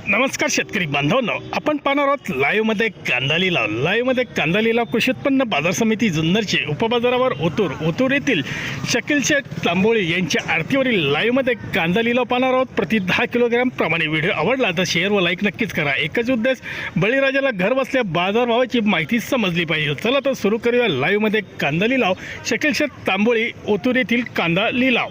नमस्कार शेतकरी बांधवांनो, आपण पाहणार आहोत लाईव्हमध्ये कांदा लिलाव. लाईव्हमध्ये कांदा लिलाव कृषी उत्पन्न बाजार समिती जुन्नरचे उपबाजारावर ओतूर येथील शकील शेख तांबोळी यांच्या आरतीवरील लाईव्हमध्ये कांदा लिलाव पाहणार आहोत. प्रति 10 किलोग्राम प्रमाणे. व्हिडिओ आवडला तर शेअर व लाईक नक्कीच करा. एकच उद्देश, बळीराजाला घर बसल्या बाजारभावाची माहिती समजली पाहिजे. चला तर सुरू करूया लाईव्हमध्ये कांदा लिलाव. शकील शेख तांबोळी, ओतूर येथील कांदा लिलाव.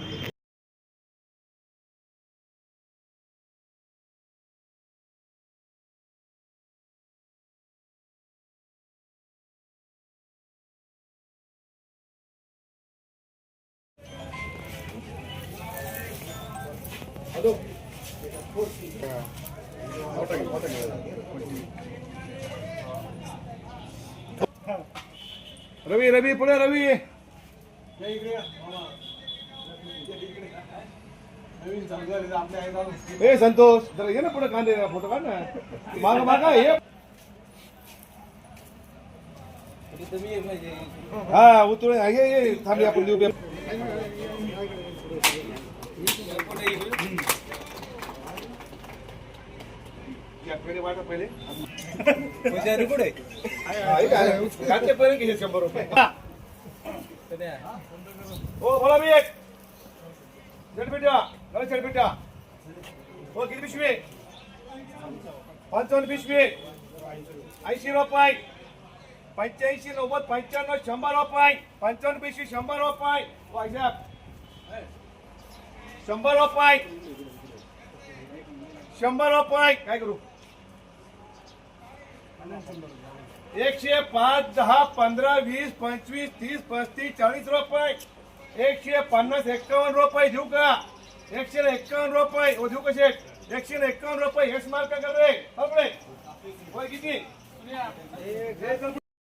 रवी पुढे रवी. ए संतोष जरा ये ना पुढे, कांदे फोटो काढ ना. मागा हे. हा उतरून ये थांबी आपण देऊ. पहिले पहिले 100 रुपये. हो बोला मी एक चटपिटा हो. किती पिशवी? 55 पिशवी. 80 रुपये. 85 90 95 100 रुपये. 55 पिशवी 100 रुपये. 100 रुपये. 100 रुपये. काय करू? 105 10 15 20 25 30 35 40 रुपये. 150 51 रुपये देऊ का? 151 रुपये देऊ कसे? 151 रुपये. हेच माल का कर रे आपले? किती?